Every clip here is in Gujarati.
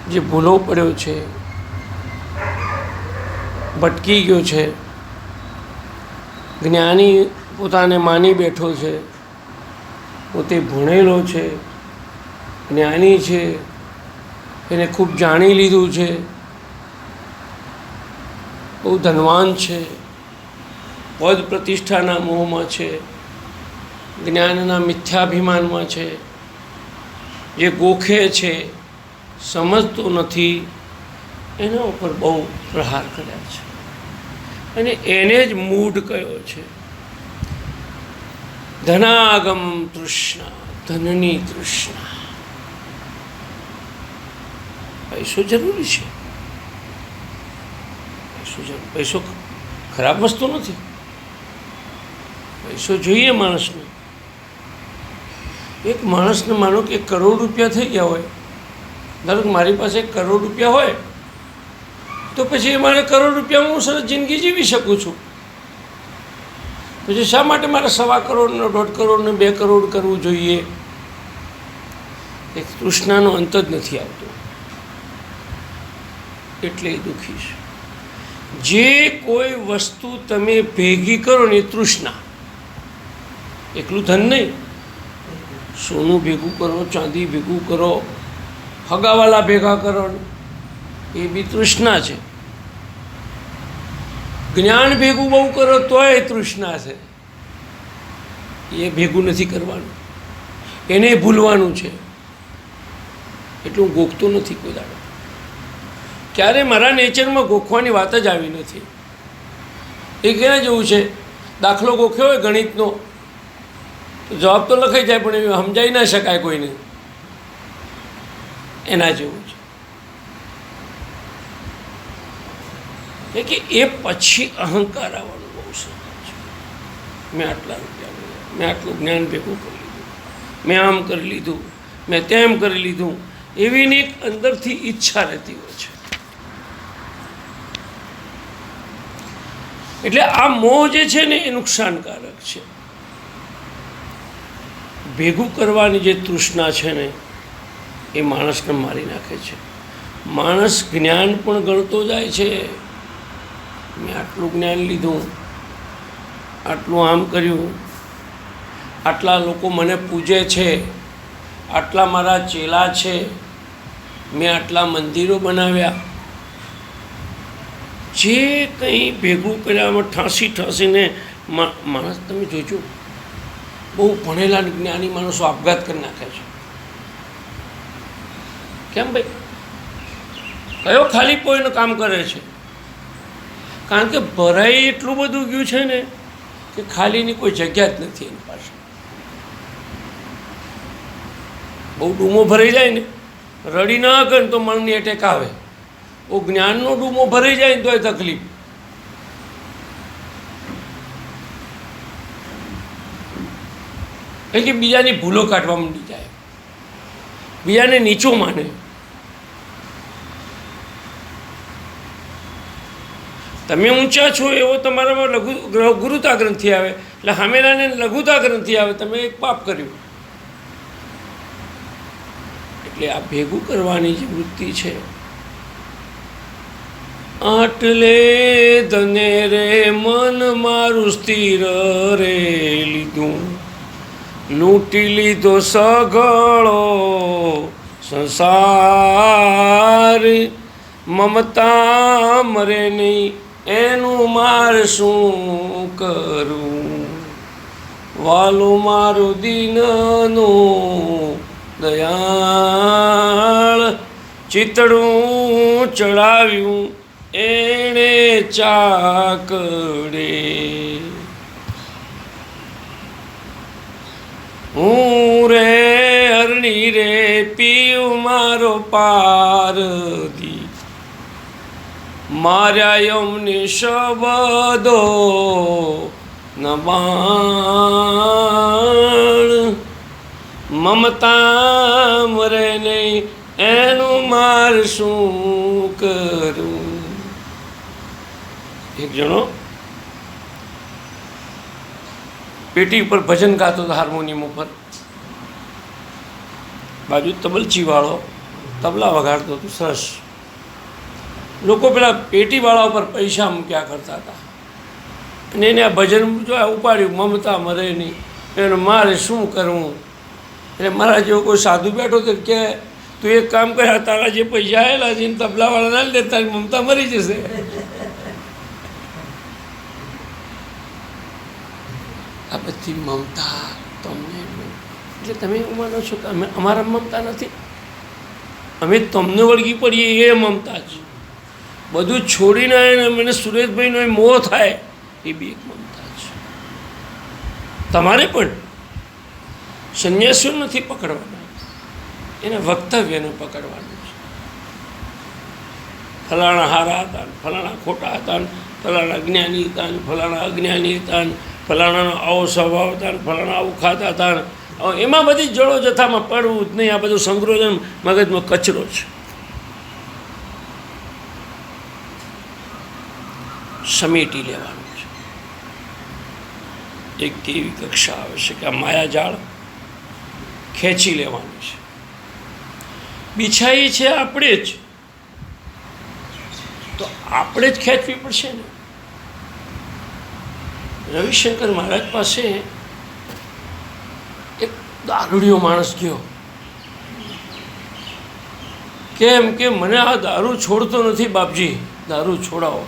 જે ભૂલો પડ્યો છે, ભટકી ગયો છે, જ્ઞાની પોતાને માની બેઠો છે, પોતે ભણેલો છે, જ્ઞાની છે, એને ખૂબ જાણી લીધું છે, બહુ ધનવાન છે, પદ પ્રતિષ્ઠાના મોહમાં છે, જ્ઞાનના મિથ્યાભિમાનમાં છે, જે ગોખે છે, સમજતો નથી, એના ઉપર બહુ પ્રહાર કર્યા છે અને એને જ મૂઢ કયો છે. ધનાગમ તૃષ્ણા, ધનની તૃષ્ણા. પૈસો જરૂરી છે, પૈસો ખરાબ વસ્તુ નથી, પૈસો જોઈએ માણસને. એક માણસને માનો કે 1 કરોડ રૂપિયા થઈ ગયા હોય, ધારો કે મારી પાસે 1 કરોડ રૂપિયા હોય તો પછી એ મારે 1 કરોડ રૂપિયામાં હું સરસ જિંદગી જીવી શકું છું. પછી શા માટે મારે 1.25 કરોડ, 1.5 કરોડ ને 2 કરોડ કરવું જોઈએ? એક તૃષ્ણાનો અંત જ નથી આવતો, એટલે એ દુઃખી છે. જે કોઈ વસ્તુ તમે ભેગી કરો ને એ તૃષ્ણા. એકલું ધન નહીં, સોનું ભેગું કરો, ચાંદી ભેગું કરો, હગાવાલા ભેગા કરો, એ બી તૃષ્ણા છે. જ્ઞાન ભેગું બહુ કરો તોય તૃષ્ણા છે. એ ભેગું નથી કરવાનું, એને ભૂલવાનું છે. એટલું ગોખતો નથી કોઈ દાડો. ક્યારે મારા નેચરમાં ગોખવાની વાત જ આવી નથી. એ કેના જેવું છે, દાખલો ગોખ્યો હોય ગણિતનો, તો જવાબ તો લખાઈ જાય પણ એ સમજાઈ ના શકાય કોઈને. એના જેવું છે કે એ પછી અહંકાર આવવાનું બહુ સરળ છે. મેં આટલા રૂપિયા મળ્યા, મેં આટલું જ્ઞાન ભેગું કરી લીધું, મેં આમ કરી લીધું, મેં તેમ કરી લીધું, એવીને એક અંદરથી ઈચ્છા રહેતી હોય છે. એટલે આ મોહ જે છે ને એ નુકસાનકારક છે. ભેગું કરવાની જે તૃષ્ણા છે ને એ માણસને મારી નાખે છે. માણસ જ્ઞાન પણ ગણતો જાય છે. મેં આટલું જ્ઞાન લીધું, આટલું આમ કર્યું, આટલા લોકો મને પૂજે છે, આટલા મારા ચેલા છે, મેં આટલા મંદિરો બનાવ્યા. જે કંઈ ભેગું કર્યામાં ઠાંસીને માણસ, તમે જોજો, બહુ ભણેલા જ્ઞાની માણસો આપઘાત કરી નાખે છે. કેમ ભાઈ? કયો ખાલી પોઈનું કામ કરે છે? કારણ કે ભરાઈ એટલું બધું ગયું છે ને કે ખાલીની કોઈ જગ્યા જ નથી એની પાસે. બહુ ડૂમો ભરાઈ જાય ને, રડી ના કરે તો મનની એટેક આવે. ઓ જ્ઞાનનો ડૂમો ભરાઈ જાય ને તો એ તકલીફ. એટલે બીજાની ભૂલો કાઢવા માંડી જાય, બીજાને નીચું માને. તમે ઊંચા છો એવો તમારામાં ગુરુતા ગ્રંથિ આવે, એટલે સામેલાને લઘુતા ગ્રંથિ આવે. તમે એક પાપ કર્યું. એટલે આ ભેગું કરવાની જે વૃત્તિ છે, આટલે ધને રે મન મારું સ્થિર રે લીધું, લૂંટી લીધો સઘળો સંસાર, મમતા મરે નહીં એનું મારે શું કરું, વાલું મારું દીનનું દયાળ, ચિતડું ચડાવ્યું એણે ચાકડે, હું રે હરણી રે પીયું મારો પારદી, માર્યા યમને શબદો નબાણ, મમતા મરે નહીં એનું માર શું કરું. એક જણો પેટી ઉપર ભજન ગાતો હતો હાર્મોનિયમ ઉપર, બાજુ તબલચી વાળો તબલા વગાડતો હતો સરસ. લોકો પેલા પેટીવાળા ઉપર પૈસા મૂક્યા કરતા હતા અને એને આ ભજન જો ઉપાડ્યું, મમતા મરે નહીં, એને મારે શું કરવું. એટલે મારા જેવો કોઈ સાધુ બેઠો તો કે તું એક કામ કર, તારા જે પૈસા આવેલા છે એને તબલાવાળા ના લે, તારી મમતા મરી જશે. આ બધી મમતા તમને, એટલે તમે એવું માનો છો કે અમે અમારા મમતા નથી, અમે તમને વળગી પડીએ એ મમતા છે. બધું છોડીને આવીને મને સુરેશભાઈનો એ મોહ થાય એ બી એક મમતા છે. તમારે પણ સંન્યાસીઓ નથી પકડવાના, એને વક્તવ્યને પકડવાનું છે. ફલાણા હારા હતા, ફલાણા ખોટા હતા, ફલાણા જ્ઞાની હતા, ફલાણા અજ્ઞાની હતા, ફલાણાનો આવો સ્વભાવ હતા, ફલાણા આવું ખાતા હતા. એમાં બધી જળો જથામાં પડવું જ નહીં. આ બધું સંગ્રહન મગજમાં કચરો છે. સમેટી લેવાનું છે. એક એવી કક્ષા આવે છે કે આ માયાજાળ ખેંચી લેવાનું છે. બિછાઈ છે આપણે જ, તો આપણે જ ખેંચવી પડશે ને. રવિશંકર મહારાજ પાસે એક દારૂડિયો માણસ ગયો, કેમ કે મને આ દારૂ છોડતો નથી બાપજી, દારૂ છોડાવો.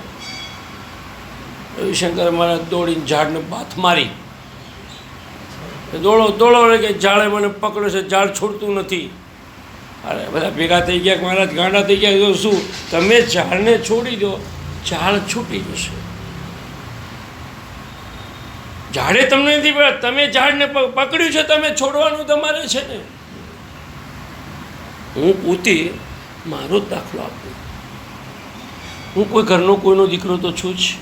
રવિશંકર મહારાજ દોડીને ઝાડને બાથ મારી, દોડો દોડો કે ઝાડે મને પકડે છે, ઝાડ છોડતું નથી. અરે બધા ભેગા થઈ ગયા, મહારાજ ગાંડા થઈ ગયા. તો શું, તમે ઝાડને છોડી દો, ઝાડ છૂટી જશે. ઝાડે તમને નથી પડ્યા, તમે ઝાડને પકડ્યું છે, તમે છોડવાનું તમારે છે ને. હું પોતે મારો જ દાખલો આપું. હું કોઈ ઘરનો કોઈનો દીકરો તો છું જ,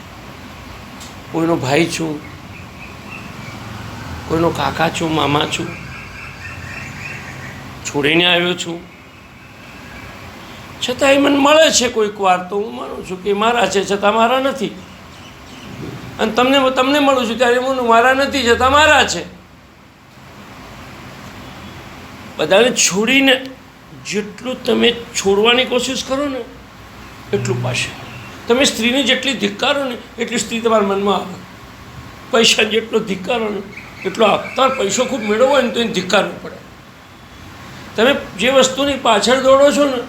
કોઈનો ભાઈ છું, કોઈનો કાકા છું, મામા છું, છોડીને આવ્યો છું. છતાં એ મને મળે છે કોઈક વાર, તો હું માનું છું કે મારા છે, છતાં મારા નથી. અને તમને મળું છું ત્યારે હું મારા નથી, છતાં મારા છે. બધાને છોડીને જેટલું તમે છોડવાની કોશિશ કરો ને એટલું પાસે. તમે સ્ત્રીને જેટલી ધિક્કારો ને એટલી સ્ત્રી તમારા મનમાં આવે. પૈસા જેટલો ધિક્કારો ને એટલો તમારે પૈસો ખૂબ મેળવવો હોય ને તો એને ધિક્કારવું પડે. તમે જે વસ્તુની પાછળ દોડો છો ને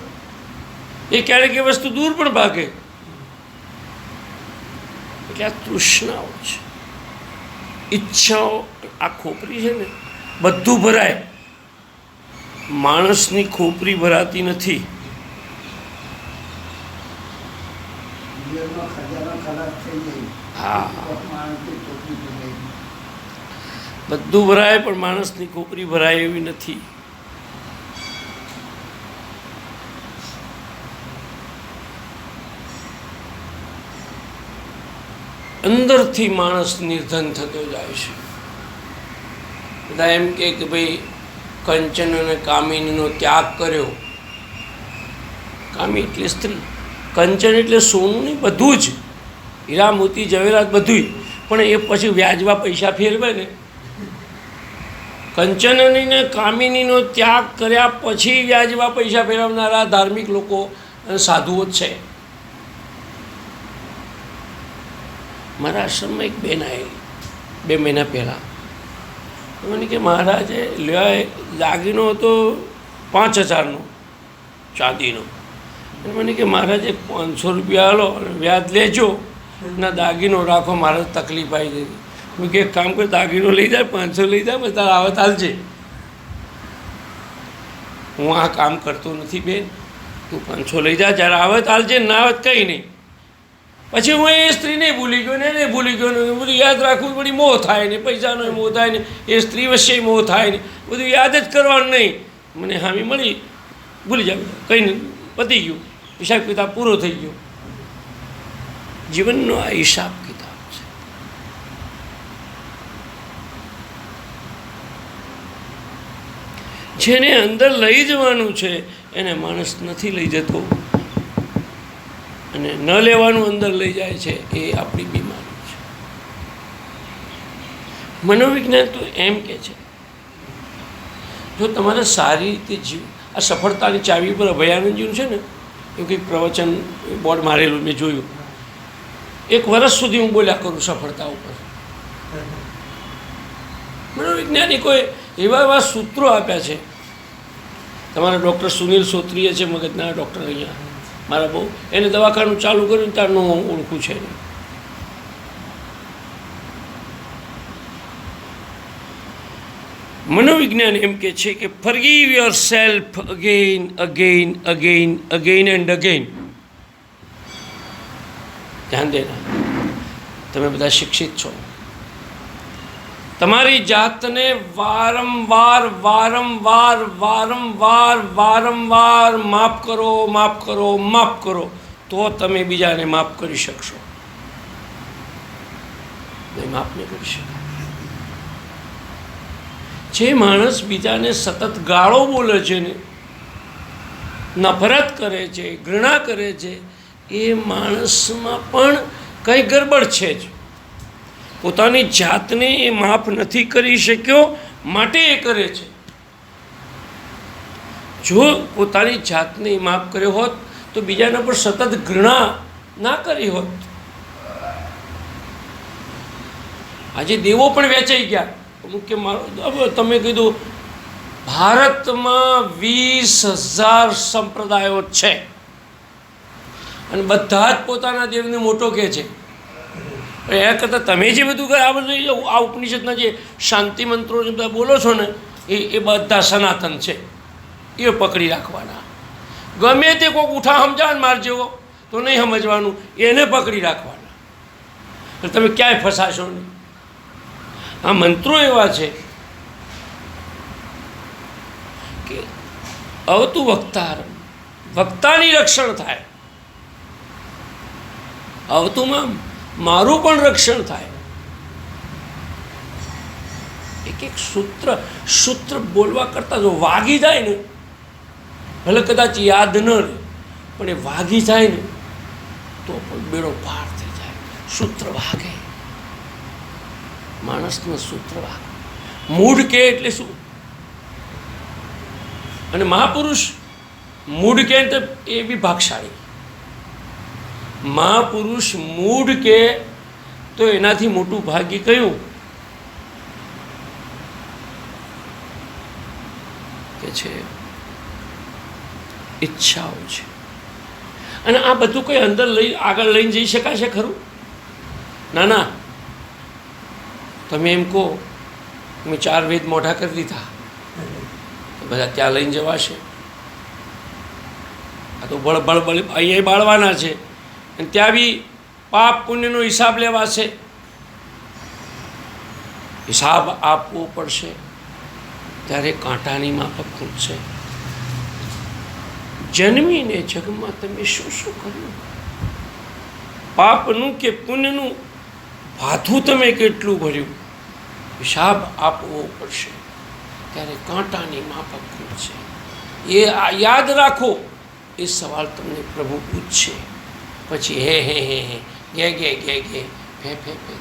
એ ક્યારેક એ વસ્તુ દૂર પણ ભાગે. એટલે આ તૃષ્ણાઓ છે, ઈચ્છાઓ. આ ખોપરી છે ને બધું ભરાય, માણસની ખોપરી ભરાતી નથી. હા, બધું ભરાય પણ માણસની ખોપરી ભરાય એવી નથી. અંદરથી માણસ નિર્ધન થતો જાય છે. બધા એમ કે ભાઈ કંચન અને કામિનીનો ત્યાગ કર્યો. કામી એટલે સ્ત્રી, કંચન એટલે સોનું નહીં, બધું જ, હીરા મોતી જવેરાત બધું. પણ એ પછી વ્યાજવા પૈસા ફેરવે ને. કંચન અને કામિનીનો ત્યાગ કર્યા પછી વ્યાજવા પૈસા ફેરવનારા ધાર્મિક લોકો અને સાધુઓ જ છે. મારા આશ્રમમાં એક બેન આવેલી 2 મહિના પહેલાં. મને કે મહારાજે લેવા દાગીનો હતો 5000નો ચાંદીનો. અને મને કે મહારાજે 500 રૂપિયા હાલો અને વ્યાજ લેજો ના દાગીનો રાખો, મારે તકલીફ આવી જતી. મેં કે એક કામ કર, દાગીનો લઈ જાય, 500 લઈ જાય, પછી તારે આવત હાલજે. હું આ કામ કરતો નથી બેન, તું 500 લઈ જા, જ્યારે આવત હાલજે, ના આવત કંઈ નહીં. પછી હું એ સ્ત્રીને ભૂલી ગયો ને એને ભૂલી ગયો ને બધું યાદ રાખવું, બધી મોહ થાય ને, પૈસાનો મોહ થાય ને, એ સ્ત્રી વચ્ચે મોહ થાય ને, બધું યાદ જ કરવાનું નહીં. મને હામી મળી, ભૂલી જાવ, કંઈ નહીં, પતી ગયું, હિસાબ કિતાબ પૂરો થઈ ગયો. જીવનનો આ હિસાબ કિતાબ છે. જેને અંદર લઈ જવાનું છે એને માણસ નથી લઈ જતો, અને ન લેવાનું અંદર લઈ જાય છે એ આપણી બીમારી છે. મનોવિજ્ઞાન તો એમ કે છે જો તમારે સારી રીતે આ સફળતાની ચાવી પર અભયાનંદજીનું છે ને એવું કંઈક પ્રવચન બોર્ડ મારેલું મેં જોયું. 1 વર્ષ સુધી હું બોલ્યા કરું સફળતા ઉપર. મનોવૈજ્ઞાનિકોએ એવા એવા સૂત્રો આપ્યા છે. તમારા ડૉક્ટર સુનિલ સોત્રીએ છે મગજના ડૉક્ટર અહીંયા મારા બહુ, એને દવાખાનું ચાલુ કર્યું ત્યારનું હું ઓળખું છે. મનોવિજ્ઞાન એમ કે છે કે forgive your self again again again again and again. ધ્યાન દેના, તમે બધા શિક્ષિત છો. તમારી જાતને વારંવાર વારંવાર વારંવાર વારંવાર માફ કરો, માફ કરો, માફ કરો, તો તમે બીજાને માફ કરી શકશો. નહીં, માફ નહીં કરી શકો. જે માણસ બીજાને સતત ગાળો બોલે છે ને, નફરત કરે છે, ઘૃણા કરે છે, એ માણસમાં પણ કંઈ ગરબડ છે જ. પોતાની જાતને એ માફ નથી કરી શક્યો માટે એ કરે છે. જો પોતાની જાતને એ માફ કર્યો હોત તો બીજાના પર સતત ઘૃણા ના કરી હોત. આજે દેવો પણ વેચાઈ ગયા. મુખ્ય તમે કીધું ભારતમાં 20,000 સંપ્રદાયો છે અને બધા જ પોતાના દેવને મોટો કહે છે. એ કરતાં તમે જે બધું આ બધું આ ઉપનિષદના જે શાંતિ મંત્રો જે બધા બોલો છો ને એ બધા સનાતન છે. એ પકડી રાખવાના. ગમે તે કોઈક ઉઠા સમજાવે માર જેવો તો નહીં સમજવાનું, એને પકડી રાખવાના. તમે ક્યાંય ફસાશો નહીં. આ મંત્રો એવા છે કે અવતું વક્તારમ, વક્તાની રક્ષણ થાય. અવતુમાં મારું પણ રક્ષણ થાય. એક એક સૂત્ર બોલવા કરતાં જો વાગી જાય ને, ભલે કદાચ યાદ ન રહે પણ એ વાગી જાય ને તો પણ બેડો પાર થઈ જાય. સૂત્ર વાગે, માણસનું સૂત્ર વાગે. મૂઢ કે એટલે શું? અને મહાપુરુષ મૂઢ કે તો એ બી ભાગશાળી. મહાપુરુષ મૂઢ કે તો એનાથી મોટું ભાગ્ય કયું કે છે? ઈચ્છાઓ છે. અને આ બધું કંઈ અંદર લઈ આગળ લઈને જઈ શકાશે ખરું? ના ના. તમે એમ કહો મેં 4 વેદ મોઢા કરી દીધા, બધા ત્યાં લઈને જવાશે? આ તો બળ અહીંયા બાળવાના છે અને ત્યાં બી પાપ પુણ્યનો હિસાબ લેવાશે. હિસાબ આપવો પડશે ત્યારે કાંટાની માફક ખૂટશે. જન્મીને જગમાં તમે શું શું કર્યું? પાપનું કે પુણ્યનું ભાથું તમે કેટલું ભર્યું? હિસાબ આપવો પડશે ત્યારે કાંટાની માફક ખૂટશે. એ યાદ રાખો. એ સવાલ તમને પ્રભુ પૂછશે. પછી હે હે હે હે ગે ગે ગે ગે ફે ફે ફે